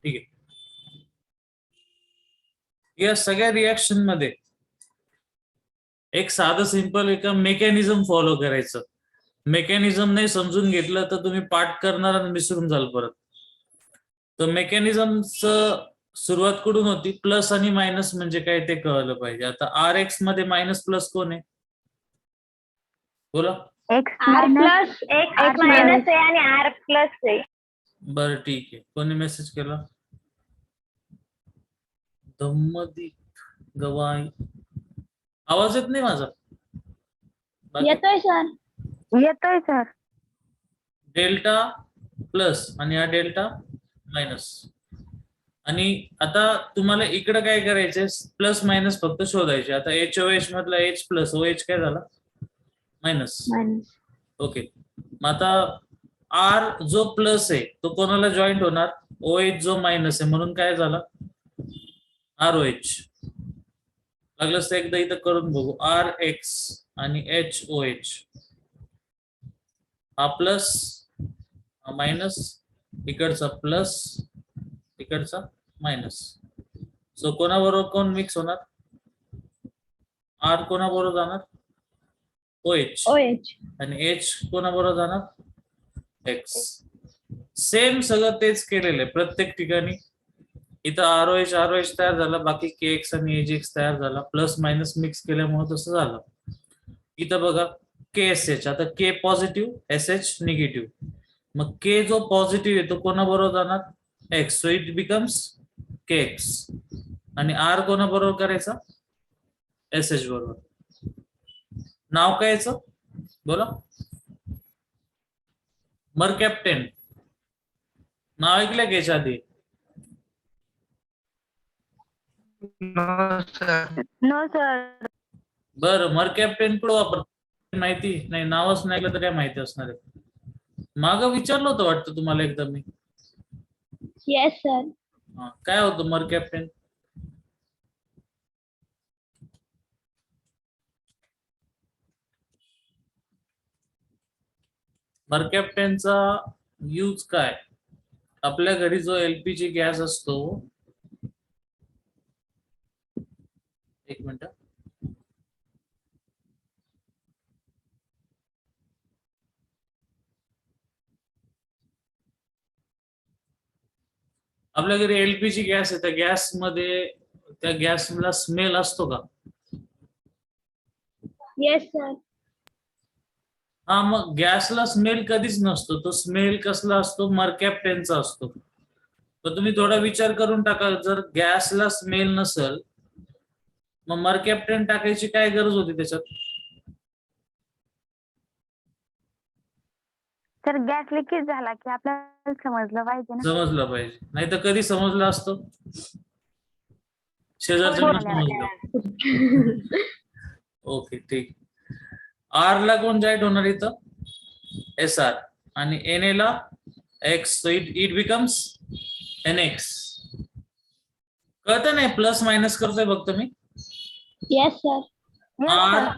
ठीक आहे. या सगळ्या रिएक्शन मध्ये एक साधं सिंपल एक मेकॅनिझम फॉलो करायचं. मेकॅनिझम नाही समजून घेतलं तर तुम्ही पाठ करणार आणि विसरून जाल परत. तर मेकॅनिझमच सुरुवात कुठून होती? प्लस आणि मायनस म्हणजे काय ते कळलं पाहिजे. आता आर एक्स मध्ये मायनस प्लस कोण आहे? बोला. आर प्लस एक्स मायनस आहे आणि आर प्लस आहे. बरं ठीक आहे. कोणी मेसेज केला? धम्मदीप गवाई. आवाज येत नाही माझा? येतोय सर. येतोय सर. डेल्टा प्लस आणि हा डेल्टा मायनस. आणि आता तुम्हाला इकडे काय करायचंय? प्लस मायनस फक्त शोधायचे. आता एच ओ एच मधला एच प्लस ओ एच काय झाला? मायनस. ओके. मग आता आर जो प्लस आहे तो कोणाला जॉईंट होणार? ओ एच जो मायनस आहे म्हणून काय झाला? R O H. लागलंच तर एकदा इथं करून बघू. आर एक्स आणि एच ओ एच. हा प्लस हा मायनस, इकडचा प्लस इकडचा मायनस. सो कोणाबरोबर कोण मिक्स होणार? आर कोणाबरोबर जाणार? O H. आणि एच कोणाबरोबर जाणार? एक्स. सेम सगळं तेच केलेलं आहे प्रत्येक ठिकाणी. इथं आर ओ एच तयार झाला, बाकी के एक्स आणि एच एक्स तयार झाला. प्लस मायनस मिक्स केल्यामुळे तसं झालं. इथं बघा के एस एच. आता के पॉझिटिव्ह, एस एच निगेटिव्ह. मग के जो पॉझिटिव्ह आहे तो कोणाबरोबर जाणार? X. So it becomes K x. आणि आर कोणाबरोबर करायचा? एस एच बरोबर. नाव काय याचं? बोला. मर्कॅप्टेन. नाव ऐकलंय का याच्या आधी? No sir. बरं, मर्कॅप्टेन कुठं वापरतात माहिती नाही? नावच नाही ऐकलं तर काय माहिती असणार आहे? मागं विचारलं होतं वाटतं तुम्हाला एकदा मी. Yes sir. काय होतं मर्कॅप्टेन? मर्कॅप्टेनचा यूज काय? आपल्या घरी जो एलपीजी गॅस असतो, एक मिनिट. आपल्या घरी एलपीजी गॅस आहे, त्या गॅस मध्ये त्या गॅसला स्मेल असतो का? Yes sir. हा, मग गॅसला स्मेल कधीच नसतो. तो स्मेल कसला असतो? मर्कॅप्टेनचा असतो. तर तुम्ही थोडा विचार करून टाका, जर गॅसला स्मेल नसेल मग मर्कॅप्टेन टाकायची काय गरज होती त्याच्यात? सर गॅस लिकेज झाला की आपल्याला समजलं पाहिजे ना. समजलं पाहिजे, नाही तर कधी समजलं असतं? शेजारच्यांना समजलं. ओके ठीक. आर ला कोण जॉईंट होणार इथं? S R. आणि एन ए ला X. So it becomes N X. कळतं नाही? प्लस मायनस करतोय फक्त मी. Yes sir. R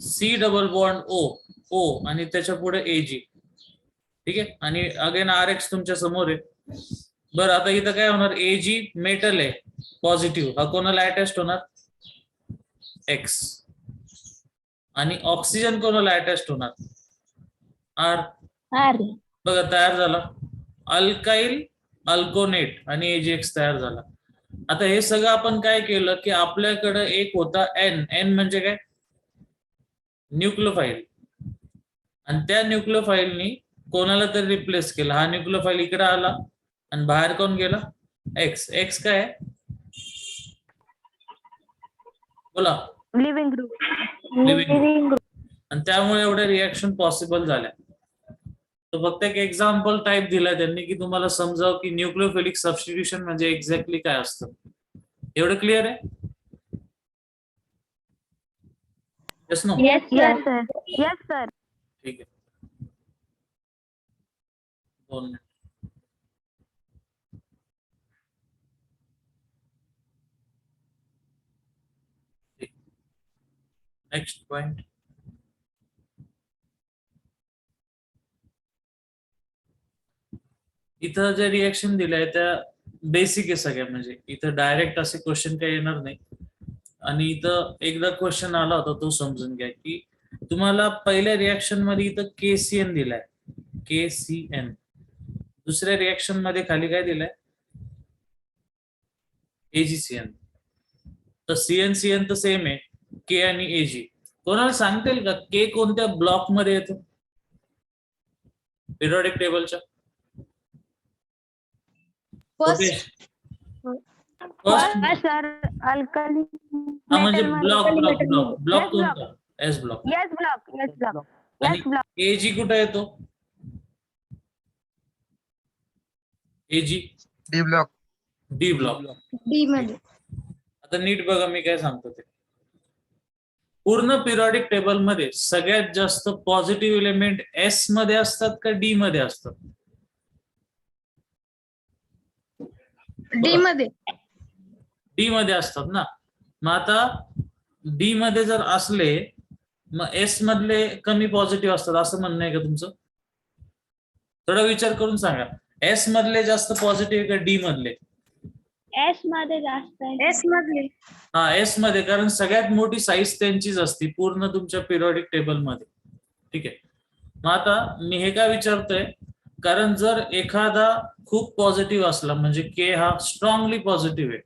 C double bond O. O आणि त्याच्या पुढे एजी. ठीक आहे. आणि अगेन आर एक्स तुमच्या समोर आहे. बरं, आता इथं काय होणार? एजी मेटल आहे पॉझिटिव्ह. हा कोणाला अटॅच होणार? एक्स. आणि ऑक्सिजन कोणाला अटॅच होणार? आर. आर. बघा तयार झाला अल्काइल अल्कोनेट आणि एजीएक्स तयार झाला. आता हे सगळं आपण काय केलं की आपल्याकडे एक होता एन. एन म्हणजे काय? न्यूक्लियोफाईल. आणि त्या न्यूक्लियोफाईलनी कोणाला तरी रिप्लेस केला. हा न्यूक्लियोफाईल इकडे आला आणि बाहेर कोण गेला? एक्स. एक्स काय आहे? बोला. Living group. Living group. आणि त्यामुळे एवढ्या रिएक्शन पॉसिबल झाल्या. तर फक्त एक एक्झाम्पल टाईप दिलाय त्यांनी की तुम्हाला समजावं की न्यूक्लियोफिलिक सबस्टिट्यूशन म्हणजे एक्झॅक्टली काय असतं. एवढं क्लिअर आहे? Yes no? Yes yes sir. Sir. Yes sir. ठीक आहे. 2 मिनिट. Next point. इथं जे रिएक्शन दिलंय त्या बेसिक आहे सगळ्या, म्हणजे इथं डायरेक्ट असे क्वेश्चन काही येणार नाही. आणि इथं एकदा क्वेश्चन आला होता तो समजून घ्या की तुम्हाला पहिल्या रिएक्शन मध्ये इथं KCN दिलाय, KCN. दुसऱ्या रिएक्शन मध्ये खाली काय दिलंय, AgCN. तर CnCN तर सेम आहे, K आणि Ag. कोणाला सांगतील का K कोणत्या ब्लॉक मध्ये येतो पिरियडिक टेबलच्या? फर्स्ट सर अल्कली हा म्हणजे ब्लॉक कोणता? S block. यस ब्लॉक आणि Ag कुठे येतो? Ag D block. D block. D मध्ये. आता नीट बघा मी काय सांगतो ते. पूर्ण पिरियडिक टेबल मध्ये सगळ्यात जास्त पॉझिटिव्ह एलिमेंट एस मध्ये असतात का डी मध्ये असतात? डी मध्ये. डी मध्ये असतात ना. मग आता डी मध्ये जर असले मग एस मधले कमी पॉझिटिव्ह असतात असं म्हणणं आहे का तुमचं? थोडा विचार करून सांगा, एस मधले जास्त पॉझिटिव्ह का डी मधले? एस मध्ये जास्त आहे. एस मधले. हा एस मध्ये, कारण सगळ्यात मोठी साईज त्यांचीच असते पूर्ण तुमच्या पिरियडिक टेबल मध्ये. ठीक आहे. मग आता मी हे काय विचारतोय, कारण जर एखादा खूप पॉझिटिव्ह असला म्हणजे के हा स्ट्रॉंगली पॉझिटिव्ह आहे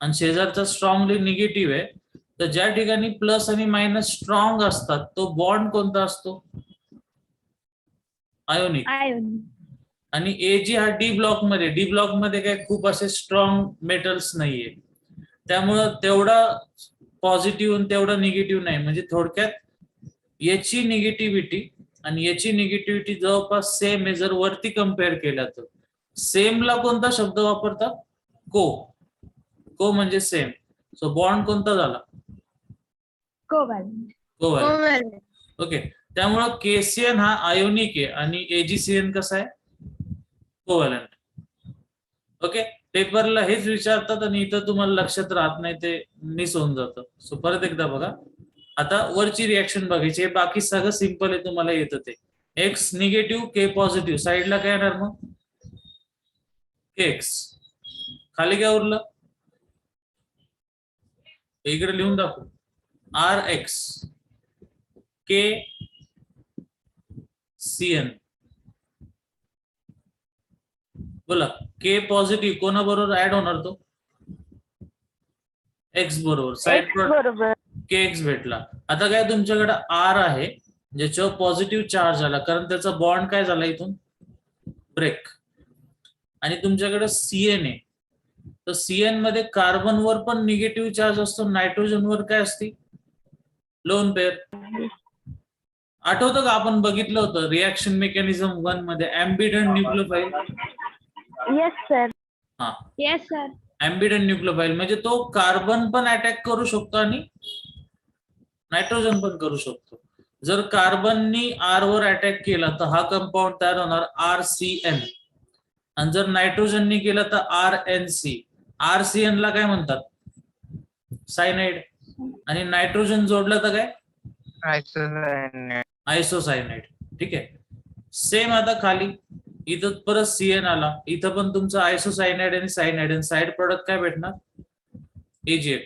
आणि शेजारचा स्ट्रॉंगली निगेटिव्ह आहे, तर ज्या ठिकाणी प्लस आणि मायनस स्ट्रॉंग असतात तो बॉन्ड कोणता असतो? आयोनिक. आणि Ag हा डी ब्लॉक मध्ये, डी ब्लॉक मध्ये काय खूप असे स्ट्रॉंग मेटल्स नाहीये, त्यामुळं तेवढा पॉझिटिव्ह आणि तेवढा निगेटिव्ह नाही. म्हणजे थोडक्यात याची निगेटिव्हिटी आणि याची निगेटिव्हिटी जवळपास सेम आहे. जर वरती कम्पेअर केला तर सेमला कोणता शब्द वापरतात? को म्हणजे सेम. सो बॉन्ड कोणता झाला? कोव्हॅलेंट. ओके. त्यामुळं KCN हा आयोनिक आहे आणि AgCN कसा आहे? कोव्हॅलेंट. ओके. पेपरला हेच विचारतात आणि इथं तुम्हाला लक्षात राहत नाही, ते मिस होऊन जातं. सो परत एकदा बघा. आता वरची रिएक्शन बघायची, बाकी सगळं सिंपल आहे, तुम्हाला येतं ते. एक्स निगेटिव्ह K पॉझिटिव्ह, साईडला काय येणार मग? X. खाली काय उरलं? इकडे लिहून दाखवू. RX KCN. बोला, K पॉझिटिव्ह कोणाबरोबर ऍड होणार तो? X बरोबर. साईड बरोबर. KX भेटला. आता काय तुमच्याकडे R आहे ज्याच्यावर पॉझिटिव्ह चार्ज आला, कारण त्याचा बॉन्ड काय झाला इथून? ब्रेक. आणि तुमच्याकडे CN आहे, तर CN मध्ये कार्बनवर पण निगेटिव्ह चार्ज असतो, नायट्रोजनवर काय असते? Lone pair. आठवतं का आपण बघितलं होतं रिएक्शन मेकॅनिझम 1 मध्ये एम्बिडंट न्यूक्लियोफाइल? Yes sir. हा, येस सर. एम्बिडंट न्यूक्लियोफाइल म्हणजे तो कार्बन पण अटॅक करू शकतो आणि नायट्रोजन पण करू शकतो. जर कार्बननी R वर अटॅक केला तर हा कंपाऊंड तयार होणार RCN, आणि जर नायट्रोजननी केला तर RNC. RCN ला काय म्हणतात? सायनाइड. आणि नायट्रोजन जोडलं तर काय? आयसोसायनाइड. ठीक आहे. सेम आता खाली इथं परत CN आला, इथं पण तुमचं आयसोसायनाइड आणि सायनाइड, आणि साइड प्रोडक्ट काय भेटणार? AgX.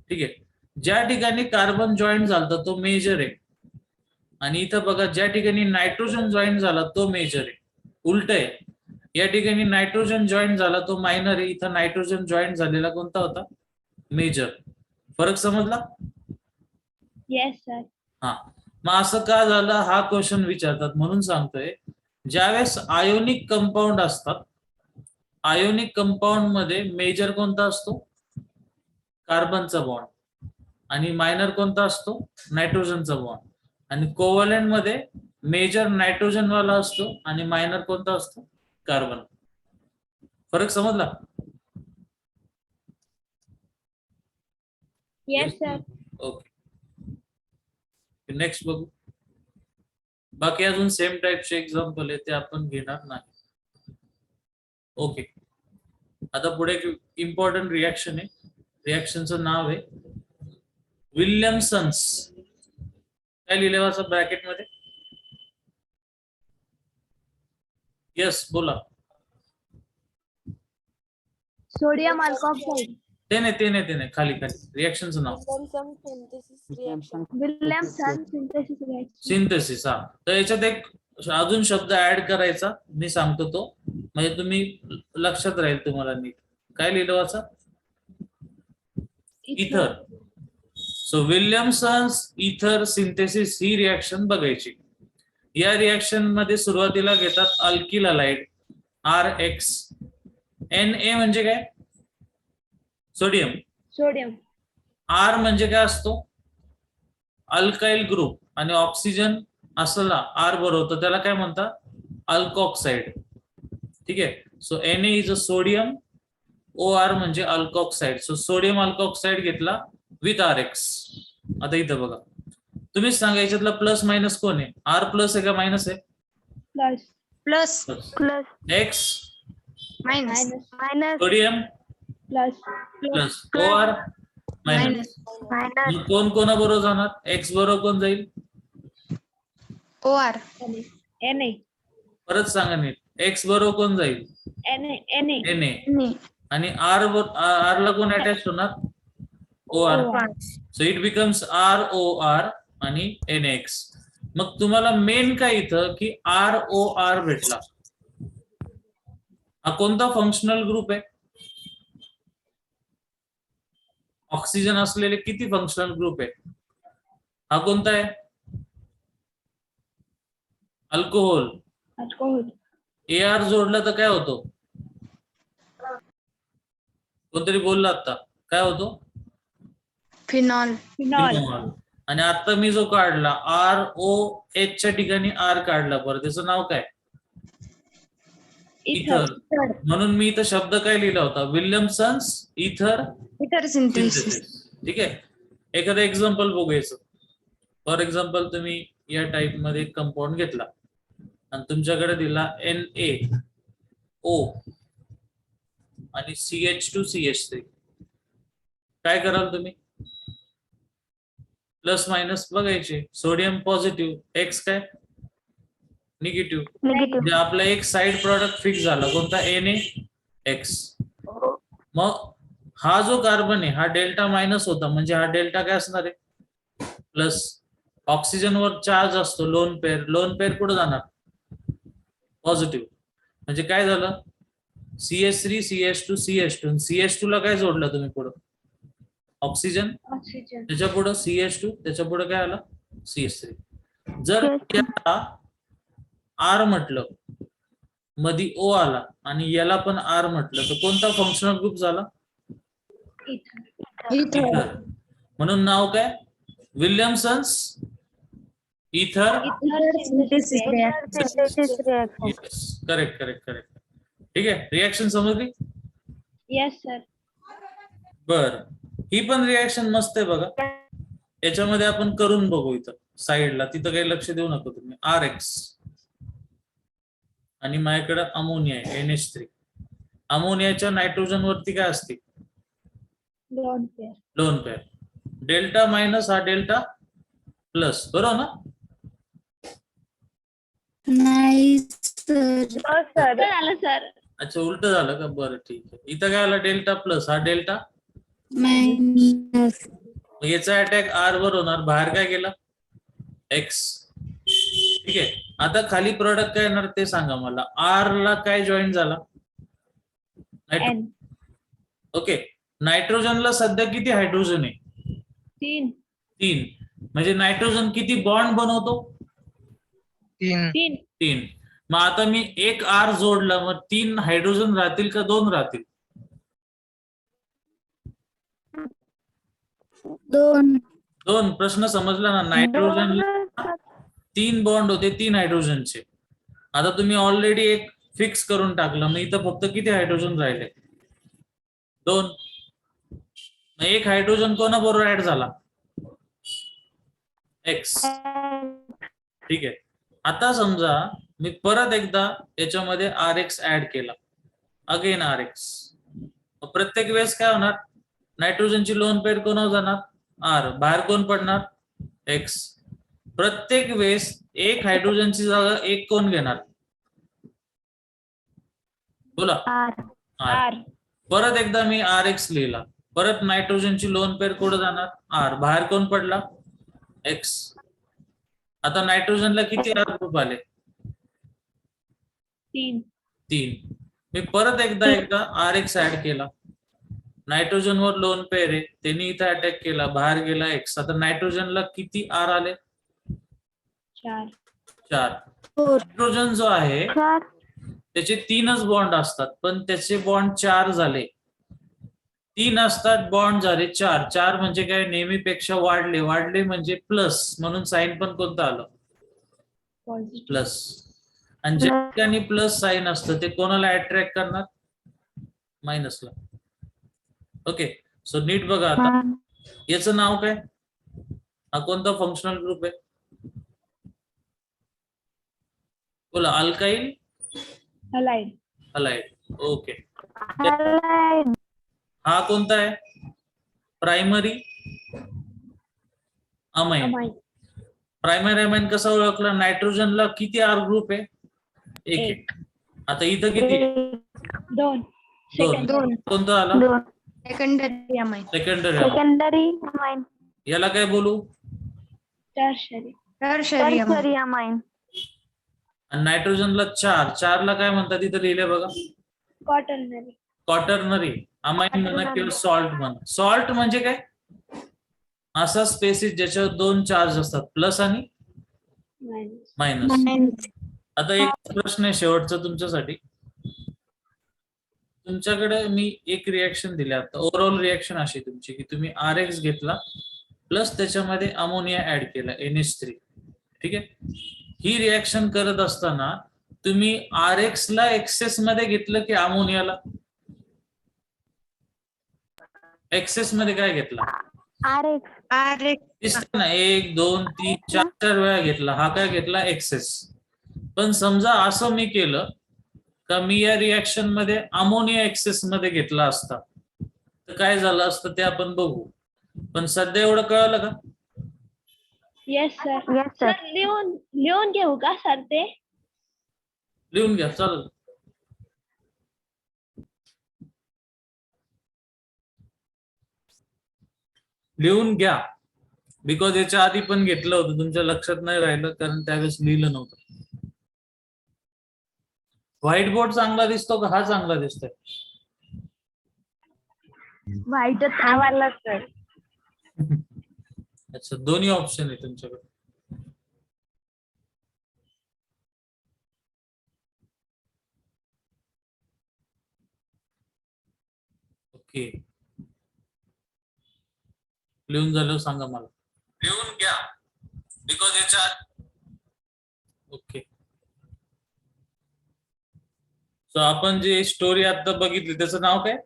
ठीक आहे. ज्या ठिकाणी कार्बन जॉईंट झाला तो मेजर आहे, आणि इथं बघा ज्या ठिकाणी नायट्रोजन जॉईंट झाला तो मेजर आहे. उलट आहे, या ठिकाणी नायट्रोजन जॉईंट झाला तो मायनर आहे, इथं नायट्रोजन जॉईंट झालेला कोणता होता? मेजर. फरक समजला? Yes sir. हा. मग असं का झालं हा क्वेश्चन विचारतात, म्हणून सांगतोय. ज्यावेळेस आयोनिक कंपाऊंड असतात, आयोनिक कंपाऊंड मध्ये मेजर कोणता असतो? कार्बनचा बॉन्ड. आणि मायनर कोणता असतो? नायट्रोजनचा बॉन्ड. आणि कोव्हॅलेंट मध्ये मेजर नायट्रोजन वाला असतो आणि मायनर कोणता असतो? कार्बन. फरक समजला? Yes sir. ओके. नेक्स्ट बघू. बाकी अजून सेम टाइपचे एक्झाम्पल आहे ते आपण घेणार नाही. ओके. आता पुढे एक इम्पॉर्टंट रिएक्शन आहे. रिएक्शनचं नाव आहे विल्यमसन्स. काय लिहिलं वाचा ब्रॅकेट मध्ये? यस बोला. Sodium alkoxide. ते नाही खाली रिएक्शनचं नाव विल्यमसन सिंथेसिस रिएक्शन. सिंथेसिस. हा, तर याच्यात एक अजून शब्द ऍड करायचा, मी सांगतो तो, म्हणजे तुम्ही लक्षात राहील तुम्हाला नीट. काय लिहिलं वाचा? इथर. सो विल्यमसन्स इथर सिंथेसिस ही रिएक्शन बघायची. या रिएक्शन मध्ये सुरुवातीला घेतात अल्किल हलाइड RX. Na म्हणजे काय? सोडियम. सोडियम. R म्हणजे काय असतो? Alkyl group. आणि ऑक्सिजन असला R बरोबर त्याला काय म्हणतात? अल्कोक्साइड. ठीक आहे. So Na is a sodium, OR म्हणजे अल्कोक्साइड. सो सोडियम अल्कोक्साइड घेतला विथ RX. आता इथं बघा, तुम्हीच सांगा याच्यातला प्लस मायनस कोण आहे? R प्लस आहे का मायनस आहे? Plus. Plus X minus. Minus sodium plus. Plus, OR minus. Minus कोण कोणाबरोबर जाणार? X बरोबर कोण जाईल? OR. Na. परत सांगा नीट. X बरोबर कोण जाईल? Na. आणि R ला कोण अटॅच होणार? OR. So it becomes ROR आणि NX. मग तुम्हाला मेन काय इथं की ROR भेटला. हा कोणता फंक्शनल ग्रुप आहे? ऑक्सिजन असलेले किती फंक्शनल ग्रुप आहे? हा कोणता आहे? अल्कोहोल. AR जोडला तर काय होतो? कोणतरी बोलला आता, काय होतो? फिनॉल. फिनॉल. आणि आता मी जो काढला ROH च्या ठिकाणी R काढला, बरं त्याचं नाव काय? इथर. म्हणून मी इथं शब्द काय लिहिला होता? विल्यमसन्स इथर सिंथेसिस. ठीक आहे. एखादं एक्झाम्पल बघायचं. फॉर एक्झाम्पल तुम्ही या टाइप मध्ये कंपाऊंड घेतला आणि तुमच्याकडे दिला NaO आणि CH2CH3. काय कराल तुम्ही? प्लस मायनस बघायचे. सोडियम पॉझिटिव्ह, X काय निगेटिव्ह. म्हणजे आपला एक साइड प्रॉडक्ट फिक्स झाला, कोणता? NaX. मग हा जो कार्बन आहे हा डेल्टा मायनस होता, म्हणजे हा डेल्टा काय असणार आहे? प्लस. ऑक्सिजनवर चार्ज असतो लोन पेअर कुठे जाणार? पॉझिटिव्ह. म्हणजे काय झालं? CH3 CH2 CH2. CH2 ला काय जोडलं तुम्ही पुढं? ऑक्सिजन. त्याच्या पुढं CH2, त्याच्या पुढे काय आलं? CH3. जर R म्हटलं, मधी O आला आणि याला पण R म्हटलं, तर कोणता फंक्शनल ग्रुप झाला? इथर. म्हणून नाव काय? विल्यमसन्स इथर सिंथेसिस रिएक्शन. करेक्ट. ठीक आहे. रिएक्शन समजली? Yes sir. बर, ही पण रिएक्शन मस्त आहे बघा. याच्यामध्ये आपण करून बघू इथं साईडला, तिथं काही लक्ष देऊ नका तुम्ही. RX आणि माझ्याकडे अमोनिया आहे NH3. अमोनियाच्या नायट्रोजन वरती काय असते? Lone pair. डेल्टा मायनस हा डेल्टा प्लस, बरोबर ना? नाही सर. सर. अच्छा, उलट झालं का? बरं ठीक आहे. इथं काय आलं? डेल्टा प्लस हा डेल्टा मायनस. याचा अटॅक R वर होणार. बाहेर काय गेला? X. ठीक आहे. आता खाली प्रोडक्ट काय येणार ते सांगा मला. R ला काय जॉईन झाला? ओके. नायट्रोजनला सध्या किती हायड्रोजन आहे? 3. म्हणजे नायट्रोजन किती बॉन्ड बनवतो? 3. मग आता मी एक R जोडला, मग 3 हायड्रोजन राहतील का 2 राहतील? 2. प्रश्न समजला ना? नायट्रोजन 3 बॉन्ड होते 3 हायड्रोजनचे. आता तुम्ही ऑलरेडी एक फिक्स करून टाकलं, मग इथं फक्त किती हायड्रोजन राहिले? 2. एक हायड्रोजन कोणाबरोबर ऍड झाला? X. ठीक आहे. आता समजा मी परत एकदा याच्यामध्ये RX ऍड केला, अगेन RX. प्रत्येक वेळेस काय होणार? नायट्रोजनची लोन पेअर कोणावर जाणार? R. बाहेर कोण पडणार? X. प्रत्येक वेळेस एक हायड्रोजनची जागा एक कोण घेणार? बोला. R. R. परत एकदा मी आर एक्स लिहिला, परत नायट्रोजनची लोन पेअर कुठे जाणार, आर, बाहेर कोण पडला, एक्स. आता नायट्रोजनला किती आर ग्रुप आले, 3. 3. मी परत एकदा आर एक्स ऍड केला, नायट्रोजन वर लोन पेअर आहे, त्यांनी इथं अटॅक केला, बाहेर गेला एक्स. आता नायट्रोजनला किती आर आले, 4. 4. नायट्रोजन जो आहे 4. त्याचे 3च बॉन्ड असतात, पण त्याचे बॉन्ड 4 झाले. 3 असतात, बॉन्ड झाले 4. 4 म्हणजे काय, नेहमीपेक्षा वाढले. वाढले म्हणजे प्लस, म्हणून साइन पण कोणतं आलं, पॉझिटिव्ह. प्लस. आणि ज्या ठिकाणी प्लस साइन असतं ते कोणाला अट्रॅक्ट करणार, मायनसला. ओके, सो नीट बघा आता. याचं नाव काय, हा कोणता फंक्शनल ग्रुप आहे, बोला, alkyl halide. Halide. Okay, Halide. हा कोणता आहे, primary amine. Amine. Primary amine कसा ओळखला, नायट्रोजनला किती आर ग्रुप आहे, 1. आता इथं किती, 2. 2. कोणता आला, 2. Secondary amine. Secondary. Secondary amine. याला काय बोलू, टर्शरी. Tertiary amine. आणि नायट्रोजनला 4. 4 ला काय म्हणतात, इथं लिहिले बघा, क्वाटर्नरी. क्वाटर्नरी अमाइन म्हणा किंवा सॉल्ट म्हणा. सॉल्ट म्हणजे काय, असा स्पेसिस ज्याच्यावर 2 चार्ज असतात, प्लस आणि मायनस. मायनस. आता एक प्रश्न आहे शेवटचा तुमच्यासाठी. तुमच्याकडे मी एक रिएक्शन दिली आता, ओव्हरऑल रिएक्शन अशी तुमची की तुम्ही आर एक्स घेतला प्लस त्याच्यामध्ये अमोनिया ऍड केला, NH3. ठीक आहे, ही रिएक्शन करत असताना तुम्ही आर एक्स ला एक्सेस मध्ये घेतलं की अमोनियाला एक्सेस मध्ये काय घेतला, RX. दिसतं ना, 1 2 3 4 वेळा घेतला, हा काय घेतला, एक्सेस. पण समजा असं मी केलं का मी या रिएक्शन मध्ये अमोनिया एक्सेस मध्ये घेतला असता तर काय झालं असतं ते आपण बघू. पण सध्या एवढं कळलं का, yes sir. Yes, sir. Sir लिहून घेऊ का सर ते? लिहून घ्या, चालेल. लिहून घ्या, बिकॉज याच्या आधी पण घेतलं होतं, तुमच्या लक्षात नाही राहिलं कारण त्यावेळेस लिहिलं नव्हतं. व्हाईट बोर्ड चांगला दिसतो का हा चांगला दिसतोय, व्हाईटच आवडला सर. अच्छा, दोन्ही ऑप्शन आहे तुमच्याकडे. ओके, लिहून झालं सांगा मला, लिहून घ्या बिकॉज याच्या. ओके, सो आपण जी स्टोरी आता बघितली त्याचं नाव काय,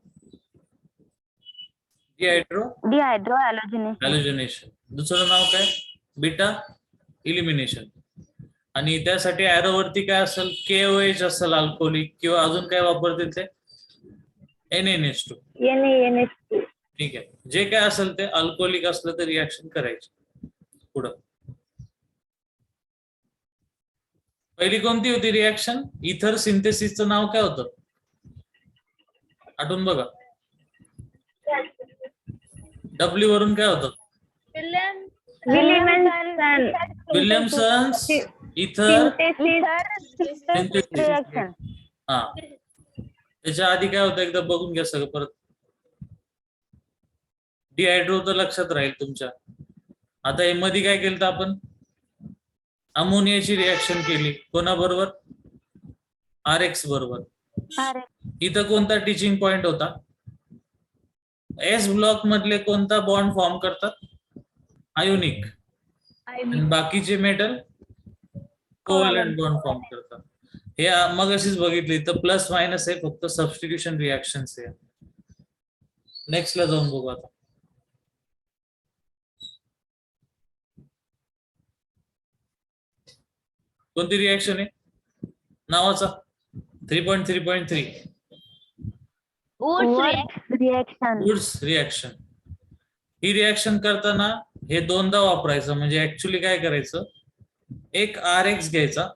Dehydrohalogenation. हॅलोजनेशन. दुसरं नाव काय, बीटा इलिमिनेशन. आणि त्यासाठी arrow वरती काय असेल, KOH असेल अल्कोहोलिक, किंवा अजून काय वापरतील ते NaNH2. NaNH2. ठीक आहे, जे काय असेल ते अल्कोहोलिक असलं तर रिएक्शन करायची. पुढं पहिली कोणती होती रिएक्शन, इथर सिंथेसिसचं नाव काय होतं, आठवून बघा. W वरून काय होतं, विल्यमसन्स इथर सिंथेसिस. Reaction. हा, त्याच्या आधी काय होतं एकदा बघून घ्या सगळं परत. डिहायड्रो तर लक्षात राहील तुमच्या. आता हे मध्ये काय केलं आपण, अमोनियाची रिएक्शन केली, कोणाबरोबर, RX बरोबर. RX. इथं कोणता टीचिंग पॉइंट होता, S ब्लॉक मधले कोणता बॉन्ड फॉर्म करतात, आयोनिक. आणि बाकीचे मेटल कोव्हॅलेंट बॉन्ड फॉर्म करतात. हे मग अशीच बघितली तर प्लस मायनस आहे, फक्त सबस्टिट्यूशन रिएक्शन्स आहे. नेक्स्ट ला जाऊन बघू आता. कोणती रिएक्शन आहे नावाचा, 3.3.3 वुड्स रिएक्शन. ही रिएक्शन करताना हे दोनदा वापरायचं, म्हणजे ऍक्च्युली काय करायचं, एक RX घ्यायचा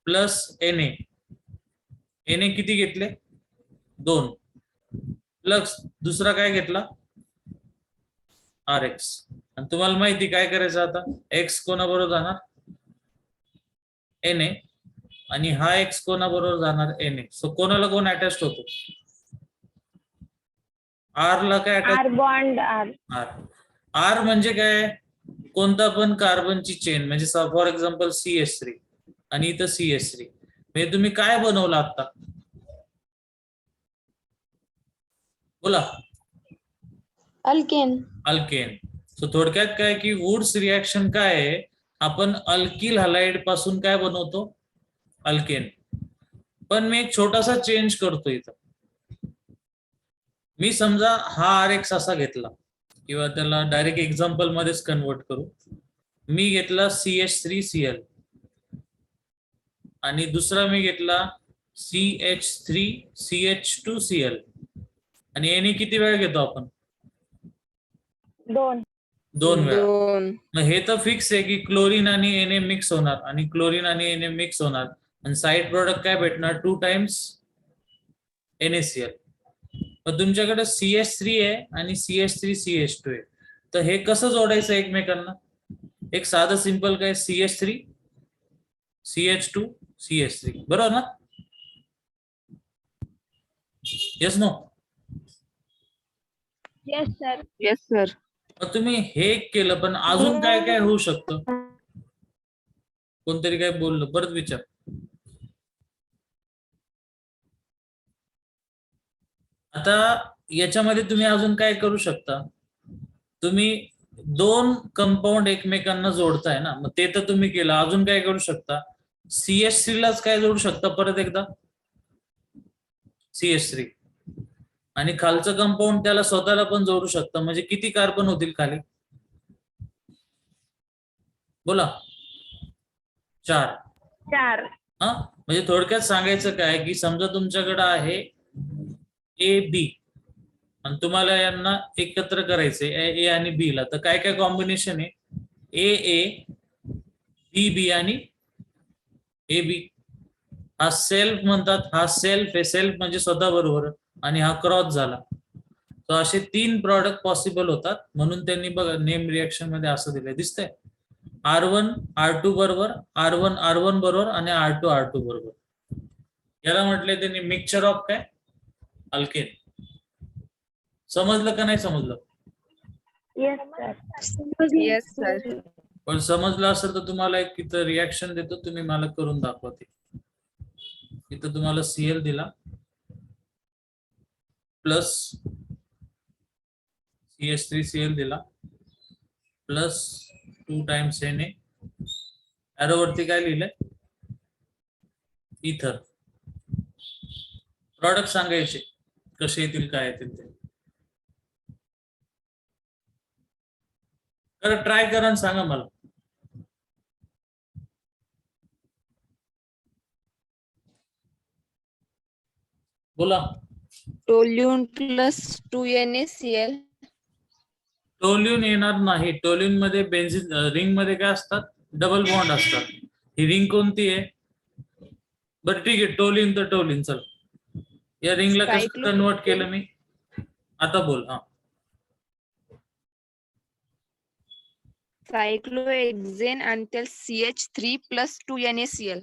प्लस Na किती घेतले, 2. प्लस दुसरा काय घेतला RX. आणि तुम्हाला माहिती काय करायचं आता, X कोणाबरोबर जाणार Na आणि हा X कोणाबरोबर जाणार Na. सो कोणाला कोण अटॅच होतो, R ला काय attach, R bond R. R म्हणजे काय, कोणता पण कार्बनची चेन, म्हणजे फॉर एक्झाम्पल CH3 आणि इथं CH3, म्हणजे तुम्ही काय बनवलं आता, बोला. अल्केन. अल्केन. सो थोडक्यात काय की वुड्स रिएक्शन काय आहे, आपण अल्किल हलाइड पासून काय बनवतो, अल्केन. पण मी एक छोटासा चेंज करतो इथं. मी समजा हा RX असा घेतला, किंवा त्याला डायरेक्ट एक्झाम्पल मध्येच कन्वर्ट करू. मी घेतला CH3Cl आणि दुसरा मी घेतला CH3CH2Cl. आणि याने किती वेळ घेतो आपण, 2. 2 वेळा. 2. मग हे तर फिक्स आहे की क्लोरीन आणि Na मिक्स होणार, आणि क्लोरीन आणि Na मिक्स होणार, आणि साइड प्रोडक्ट काय भेटणार, 2 टाइम्स NaCl. मग तुमच्याकडे CH3 आहे आणि CH3CH2 आहे, तर हे कसं जोडायचं एकमेकांना, एक साधं सिंपल काय, CH3 CH2 CH3, बरोबर ना, yes no. Yes sir. Yes sir. मग तुम्ही हे केलं, पण अजून काय काय होऊ शकतं, कोणतरी काय बोललं, परत विचार. आता याच्यामध्ये तुम्ही अजून काय करू शकता, तुम्ही 2 कंपाऊंड एकमेकांना जोडताय ना, मग ते तर तुम्ही केलं, अजून काय करू शकता, CH3 लाच काय जोडू शकता, परत एकदा CH3, आणि खालचं कंपाऊंड त्याला स्वतःला पण जोडू शकता, म्हणजे किती कार्बन होतील खाली, बोला, 4. 4. हा, म्हणजे थोडक्यात सांगायचं काय की समजा तुमच्याकडे आहे AB आणि तुम्हाला यांना एकत्र करायचे A आणि B ला, तर काय काय कॉम्बिनेशन आहे, AA BB आणि AB. हा सेल्फ म्हणतात, हा सेल्फ आहे, सेल्फ म्हणजे स्वतः बरोबर, आणि हा क्रॉस झाला. तर असे 3 प्रॉडक्ट पॉसिबल होतात, म्हणून त्यांनी बघा नेम रिएक्शन मध्ये असं दिलंय, दिसतंय, R1 R2 बरोबर, R1 R1 बरोबर, आणि R2 R2 बरोबर. याला म्हटलंय त्यांनी मिक्सचर ऑफ काय, अल्केन. समजलं का नाही समजलं, येस सर. Yes sir. पण समजलं असेल तर तुम्हाला एक इथं रिॲक्शन देतो, तुम्ही मला करून दाखवते. इथं तुम्हाला Cl दिला प्लस CH3Cl दिला प्लस 2 टाइम्स Na, एरो वरती काय लिहिलंय, इथर. प्रॉडक्ट सांगायचे कसे येतील, काय येतील ते, तर ट्राय करा आणि सांगा मला. बोला. Toluene plus 2NaCl. टोल्यून येणार नाही, टोल्यून मध्ये बेन्झिन रिंग मध्ये काय असतात, डबल बॉन्ड असतात. ही रिंग कोणती आहे, बरं ठीक आहे, टोल्यून तर टोल्यून, चल या रिंगला कसं कन्वर्ट केलं मी, आता बोल. हा, सायक्लोहेक्सेन आणि CH3 प्लस 2NaCl.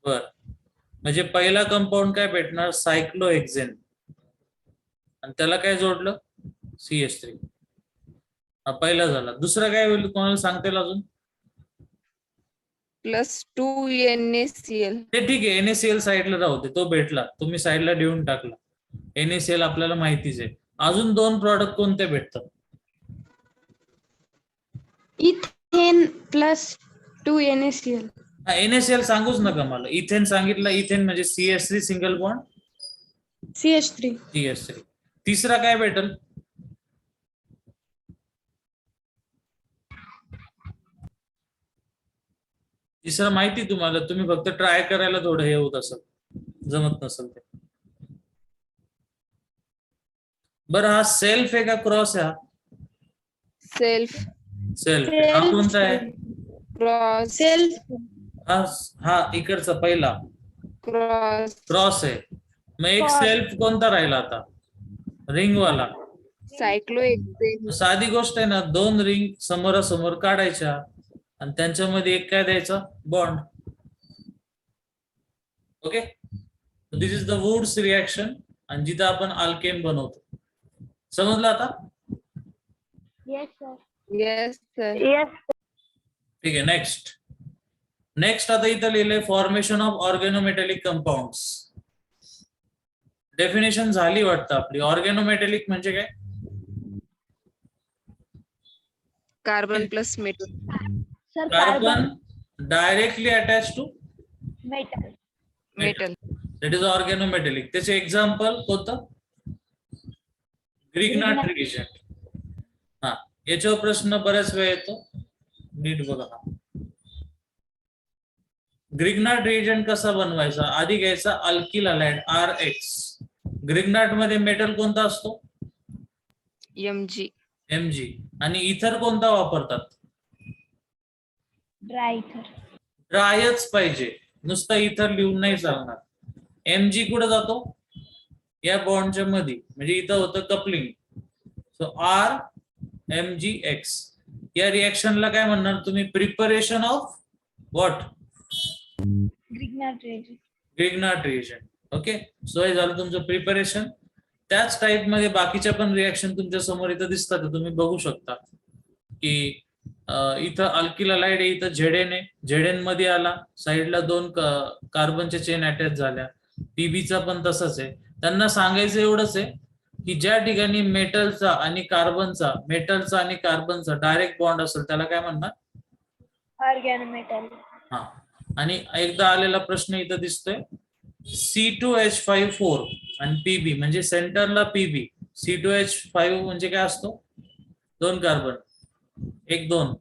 बर, म्हणजे पहिला कंपाऊंड काय भेटणार, सायक्लोहेक्सेन, आणि त्याला काय जोडलं, CH3. हा पहिला झाला. दुसरा काय होईल, कोणाला सांगता येईल अजून, प्लस 2NaCl. ते ठीक आहे, NaCl साईडला राहू दे, तो भेटला, तुम्ही साईडला देऊन टाकला, NaCl आपल्याला माहितीच आहे. अजून 2 प्रॉडक्ट कोणते भेटतात, इथेन प्लस 2NaCl. हा, NaCl सांगूच नका मला, इथेन सांगितलं, इथेन म्हणजे CH3 single bond CH3. CH3. तिसरा काय भेटल, तिसरा माहिती तुम्हाला, तुम्ही फक्त ट्राय करायला थोडं हे होत असेल, जमत नसेल ते. बरं, हा सेल्फ आहे का क्रॉस आहे, सेल्फ. सेल्फ. हा कोणता आहे, क्रॉस. सेल्फ. हा इकडचा पहिला क्रॉस. क्रॉस आहे. मग एक Cross. सेल्फ कोणता राहिला आता, रिंगवाला. सायक्लोहेक्सेन. साधी गोष्ट आहे ना, 2 रिंग समोरासमोर काढायच्या आणि त्यांच्यामध्ये एक काय द्यायचा, bond. Okay, this is the Wurtz reaction आणि जिथं आपण अल्केन बनवतो. समजलं आता? Yes sir. Yes sir. Yes. ठीक आहे. नेक्स्ट आता इथं लिहिलंय formation of organometallic compounds. Definition झाली वाटतं आपली. ऑर्गॅनोमेटॅलिक म्हणजे काय? Carbon plus metal. Sir carbon directly attach to metal. Metal. That is organometallic. त्याचे एक्झाम्पल कोणतं? Grignard reagent. हा, याच्यावर प्रश्न बऱ्याच वेळा येतो, नीट बघा. ग्रिग्नार्ड रिएजंट कसा बनवायचा? आधी घ्यायचा अल्किल हॅलाइड RX. ग्रिग्नार्ड मध्ये मेटल कोणता असतो? Mg. Mg. आणि इथर कोणता वापरतात? ड्रायथर. ड्रायच पाहिजे, नुसतं इथर लिहून नाही चालणार. Mg कुठे जातो? या बॉन्डच्या मध्ये, म्हणजे इथं होतं कपलिंग. So RMgX. या रिएक्शनला काय म्हणणार तुम्ही? Preparation of what? Grignard reagent. Okay, so हे झालं तुमचं प्रिपरेशन. त्याच टाइप मध्ये बाकीच्या पण रिएक्शन तुमच्या समोर इथं दिसतात, तुम्ही बघू शकता की इथं अल्किल हॅलाइड आहे, इथं झेडेन आहे. झेडेन मध्ये आला, साईडला 2 कार्बनच्या चेन अटॅच झाल्या. पीबीचा पण तसंच आहे. त्यांना सांगायचं एवढंच आहे की ज्या ठिकाणी मेटलचा आणि कार्बनचा डायरेक्ट बॉन्ड असेल त्याला काय म्हणणार? ऑर्गॅनोमेटल. हा, आणि एकदा आलेला प्रश्न इथं दिसतोय, C2H5 4 आणि पीबी म्हणजे सेंटरला पीबी. C2H5 म्हणजे काय असतो? 2 कार्बन, 1 2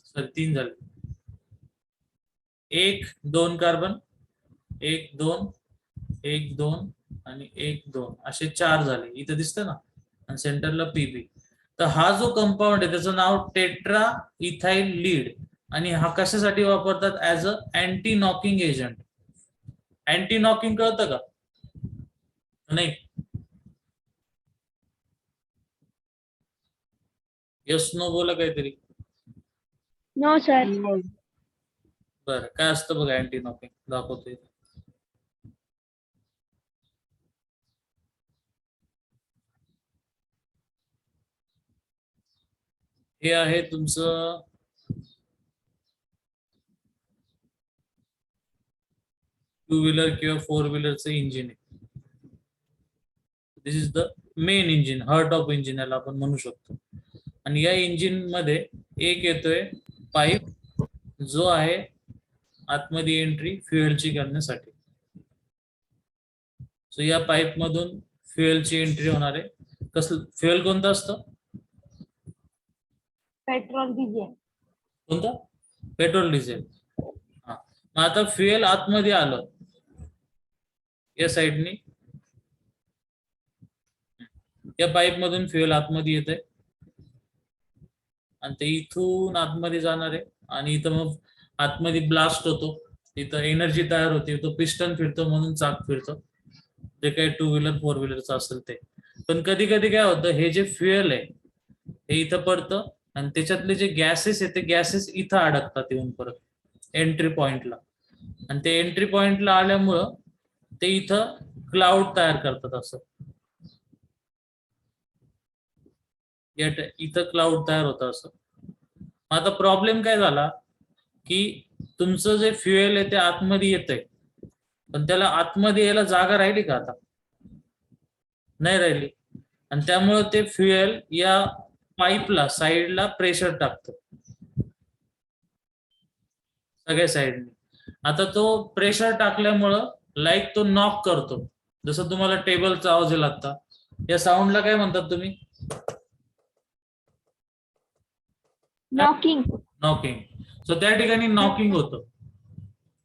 सॉरी 3 झाले. 1 2 कार्बन, 1 2 1 2 आणि 1 2 असे 4 झाले. इथं दिसतं ना, आणि सेंटरला पीबी. तर हा जो कंपाऊंड आहे त्याचं नाव टेट्रा इथाइल लीड, आणि हा कशासाठी वापरतात? As a anti knocking agent. Anti knocking कळतं का? नाही? यस नो बोला काहीतरी. No sir. बरं, काय असतं बघा अँटी नॉकिंग, दाखवतोय. हे आहे तुमचं टू व्हीलर किंवा 4 व्हीलरचं इंजिन आहे. This is the main engine, heart of engine याला आपण म्हणू शकतो. आणि या इंजिन मध्ये एक येतोय पाईप, जो आहे आतमध्ये एंट्री फ्युएलची करण्यासाठी. सो या पाईप मधून फ्युएलची एंट्री होणार आहे. कसलं फ्युएल कोणतं असतं? Petrol, diesel. कोणतं? Petrol, diesel. हा, मग आता फ्युएल आतमध्ये आलं या साईडनी, या पाईप मधून फ्युएल आतमध्ये येत आहे आणि ते इथून आतमध्ये जाणार आहे. आणि इथं मग आतमध्ये ब्लास्ट होतो, इथं एनर्जी तयार होते, तो पिस्टन फिरतो म्हणून चाक फिरतो, जे काही 2 व्हीलर 4 व्हीलरचं असेल ते. पण कधी कधी काय होतं, हे जे फ्युएल आहे हे इथं पडतं आणि त्याच्यातले जे गॅसेस आहेत ते गॅसेस इथं अडकतात येऊन परत एंट्री पॉइंटला. आणि ते एंट्री पॉइंटला आल्यामुळं ते इथं क्लाउड तयार करतात. असं इथं क्लाउड तयार होतं असं. आता प्रॉब्लेम काय झाला की तुमचं जे फ्युएल आहे ते आतमध्ये येत आहे, पण त्याला आतमध्ये यायला जागा राहिली का? आता नाही राहिली. आणि त्यामुळे ते फ्युएल या पाईपला साईडला प्रेशर टाकतं सगळ्या साईडने. आता तो प्रेशर टाकल्यामुळं लाईक तो नॉक करतो. जसं तुम्हाला टेबलचा आवाज येईल आता, या साऊंडला काय म्हणतात तुम्ही? नॉकिंग. नॉकिंग. सो त्या ठिकाणी नॉकिंग होतं.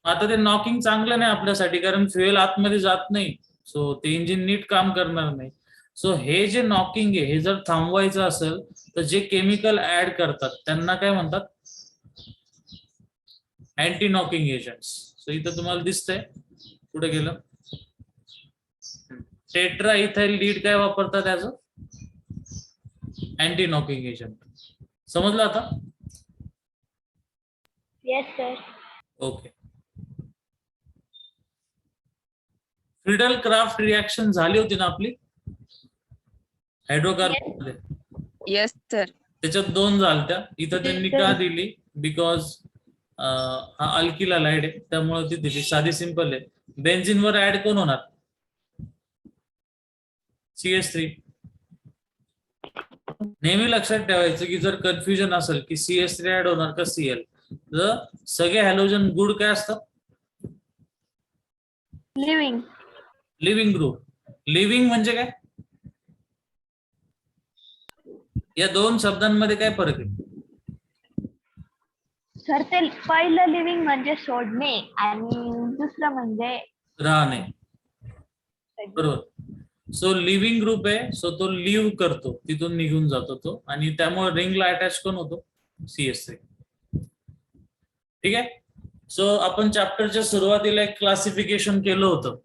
आता ते नॉकिंग चांगलं नाही आपल्यासाठी, कारण फ्युएल आतमध्ये जात नाही, सो ते इंजिन नीट काम करणार नाही. सो हे जे नॉकिंग आहे हे जर थांबवायचं असेल तर जे केमिकल ऍड करतात त्यांना काय म्हणतात? Anti knocking agents. सो इथं तुम्हाला दिसतंय, कुठे गेलं? टेट्रा इथाइल लीड काय वापरतात ऍज अँटी नॉकिंग एजंट. समजलं आता? Yes sir. Okay. Friedel Crafts reaction झाली होती ना आपली हायड्रोकार्बन मध्ये. Yes sir. त्याच्यात 2 झालत्या. इथं त्यांनी का दिली? बिकॉज हा अल्किल हलाइड आहे त्यामुळे ती दिली. साधी सिंपल आहे. बेन्झिन वर ऍड कोण होणार? CH3. नेहमी लक्षात ठेवायचं की जर कन्फ्युजन असेल की CH3 ऍड होणार का Cl, तर सगळे हॅलोजन गुड काय असतात? लिव्हिंग. Living group. लिव्हिंग म्हणजे काय? या 2 शब्दांमध्ये काय फरक आहे? सर ते पहिलं लिव्हिंग म्हणजे सोडणे आणि दुसरं म्हणजे राहणे. बरोबर. सो लिव्हिंग ग्रुप आहे, सो तो लिव्ह करतो, तिथून निघून जातो तो, आणि त्यामुळे रिंगला अटॅच कोण होतो? CH3. ठीक आहे. सो आपण चॅप्टरच्या सुरुवातीला एक क्लासिफिकेशन केलं होतं.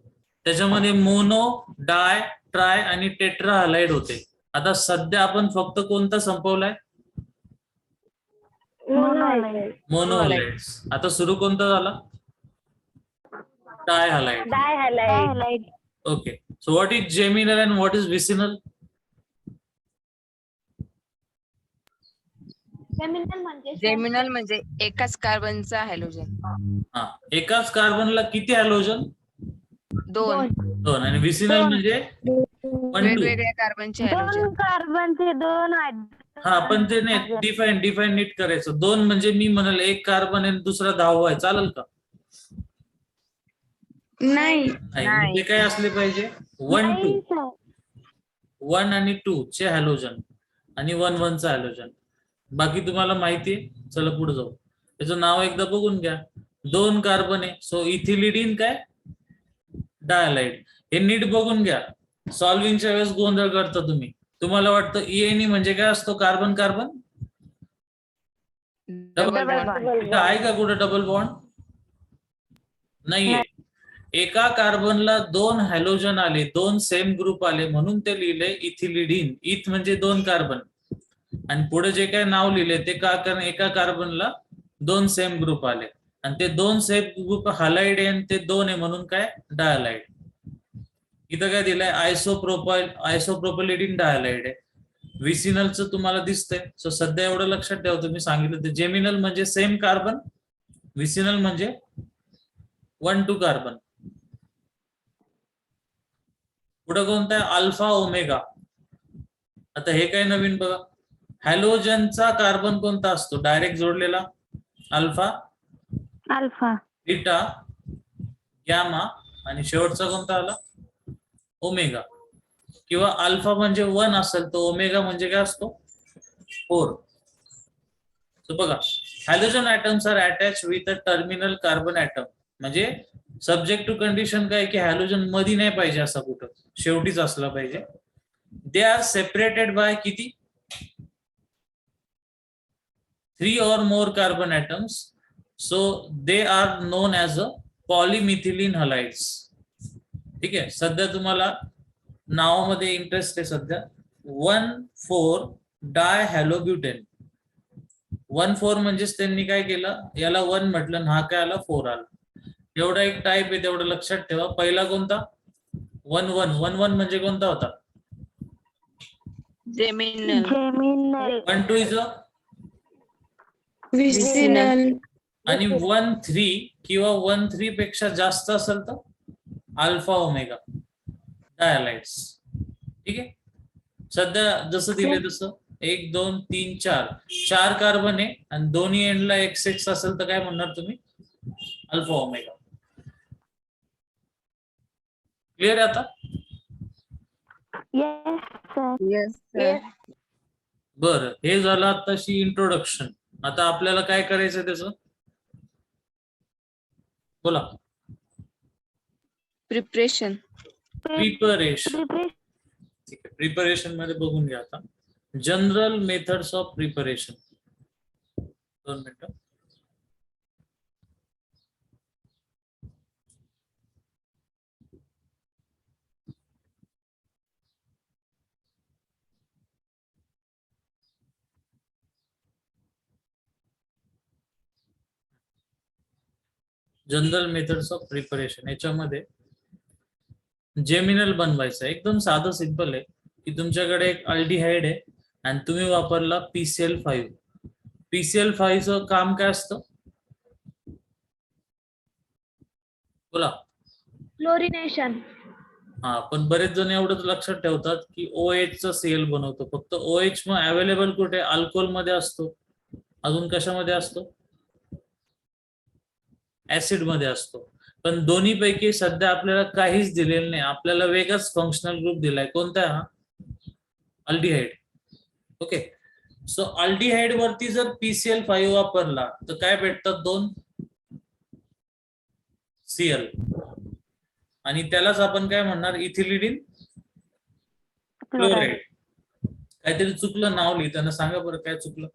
त्याच्यामध्ये मोनो, डाय, ट्राय आणि टेट्रा हलाइड होते. आता सध्या आपण फक्त कोणता संपवलाय? Mono halides. आता सुरू कोणता झाला? Dihalide. Dihalide. Okay. So what is geminal and what is vicinal? Geminal म्हणजे एकाच कार्बनचा हॅलोजन. हा, एकाच कार्बनला किती हॅलोजन? 2 2. आणि विसिनल म्हणजे 1 2. वेगवेगळ्या कार्बनचे हॅलोजन. 2 कार्बनचे 2 हा, पण ते नाही डिफाईन नीट करायचं. 2 म्हणजे मी म्हणाल एक कार्बन आणि दुसरा 10वा आहे, चालेल का? नाही. ते काय असले पाहिजे? 1 2. 1 आणि 2 चे हॅलोजन आणि 1 1 चा हॅलोजन. बाकी तुम्हाला माहिती आहे. चला पुढे जाऊ. त्याचं नाव एकदा बघून घ्या. 2 कार्बन आहे, सो इथिलिडीन काय? डायलाइड. हे नीट बघून घ्या. सॉल्व्हिंगच्या वेळेस गोंधळ करता तुम्ही. तुम्हाला वाटतं ENE म्हणजे काय असतो? Carbon carbon double bond. आहे का कुठे डबल बॉन्ड? नाहीये. एका कार्बनला 2 हॅलोजन आले, 2 सेम ग्रुप आले, म्हणून ते लिहिले इथिलिडीन. इथ म्हणजे 2 कार्बन, आणि पुढे जे काय नाव लिहिले ते का? कारण एका कार्बनला 2 सेम ग्रुप आले आणि ते 2 सेम ग्रुप हलाइड आहे आणि ते 2 आहे म्हणून काय? डायलाइड. इथं काय दिलंय? आयसोप्रोपिलिडीन डायलाइड आहे. विसिनलचं तुम्हाला दिसतंय. सो सध्या एवढं लक्षात ठेवा, तुम्ही सांगितलं ते जेमिनल म्हणजे सेम कार्बन, विसिनल म्हणजे 1 2 कार्बन. पुढे कोणता आहे? Alpha omega. आता हे काय नवीन बघा. हॅलोजनचा कार्बन कोणता असतो डायरेक्ट जोडलेला? अल्फा, बीटा, गॅमा, आणि शेवटचा कोणता आला? ओमेगा. किंवा अल्फा म्हणजे 1 असेल तर ओमेगा म्हणजे काय असतो? 4. तर बघा, halogen atoms are attach with a terminal carbon atom. म्हणजे सब्जेक्ट टू कंडिशन काय की हॅलोजन मध्ये नाही पाहिजे असा, कुठं शेवटीच असला पाहिजे. दे आर सेपरेटेड बाय किती? 3 or more carbon atoms. So they are known as a polymethylene halides. ठीक आहे. सध्या तुम्हाला नावामध्ये इंटरेस्ट आहे सध्या. 1,4 डायहॅलोब्युटेन. 1,4 म्हणजेच त्यांनी काय केलं, याला 1 म्हटलं, हा काय आला? 4 आला. एवढा एक टाईप आहे, तेवढं लक्षात ठेवा. पहिला कोणता? 1 1. 1 1 म्हणजे कोणता होता? जेमिनल. 1 2 is vicinal. आणि 1 3 किंवा 1 3 पेक्षा जास्त असेल तर अल्फा ओमेगा डायलाइड्स. ठीक आहे. सध्या जसं दिले तसं 1 2 3 4 कार्बन आहे आणि दोन्ही एंडला XX असेल तर काय म्हणणार तुम्ही? Alpha omega. क्लिअर आहे आता? Yes sir. बरं, हे झालं आताशी इंट्रोडक्शन. आता आपल्याला काय करायचं त्याचं? बोला. प्रिपरेशन. ठीक आहे. प्रिपरेशन मध्ये बघून घ्या आता. General methods of preparation. 2 मिनिटं. जनरल मेथड्स ऑफ प्रिपरेशन याच्यामध्ये जेमिनल बनवायचं आहे. एकदम साधं सिंपल आहे की तुमच्याकडे एक अल्डिहाइड आहे आणि तुम्ही वापरला PCl5. PCl5 चं काम काय असतं? बोला. क्लोरिनेशन. हा, पण बरेच जण एवढंच लक्षात ठेवतात की OH चा Cl बनवतो. फक्त OH मग अवेलेबल कुठे? अल्कोहोल मध्ये असतो. अजून कशामध्ये असतो? ऍसिड मध्ये असतो. पण दोन्ही पैकी सध्या आपल्याला काहीच दिलेलं नाही. आपल्याला वेगळाच फंक्शनल ग्रुप दिलाय. कोणता? हा अल्डिहाइड. ओके. सो अल्डिहाइड वरती जर PCl5 वापरला तर काय भेटतात? 2 Cl. आणि त्यालाच आपण काय म्हणणार? इथिलिडिन क्लोराइड. काहीतरी चुकलं नाव लिहिताना, सांगा बरं काय चुकलं?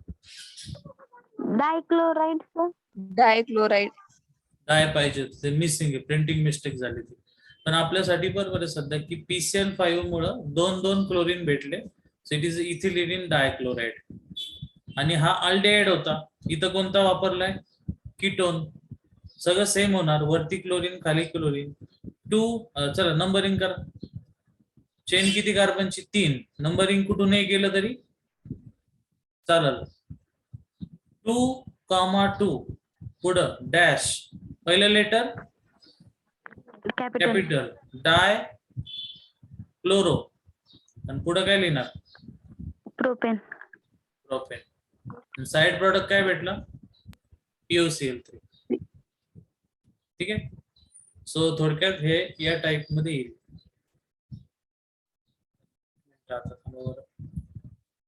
डायक्लोराइड. डायक्लोराइड. काय पाहिजे ते मिसिंग आहे, प्रिंटिंग मिस्टेक झाली ती. पण आपल्यासाठी बरोबर आहे सध्या की PCl5 मुळे 2 क्लोरीन भेटले. So it is ethylidene dichloride. आणि हा अल्डिहाइड होता. इथं कोणता वापरलाय? कीटोन. सगळं सेम होणार. वरती क्लोरीन, खाली क्लोरीन. 2. चला नंबरिंग करा. चेन किती कार्बनची? 3. नंबरिंग कुठूनही केलं तरी चालेल. 2,2 पुढं डॅश, पहिलं लेटर कॅपिटल, डाय क्लोरो, आणि पुढं काय लिहिणार? प्रोपेन. प्रोपेन. साइड प्रोडक्ट काय भेटलं? POCl3. ठीक आहे. सो थोडक्यात हे या टाइप मध्ये येईल. आता थांबा बरं.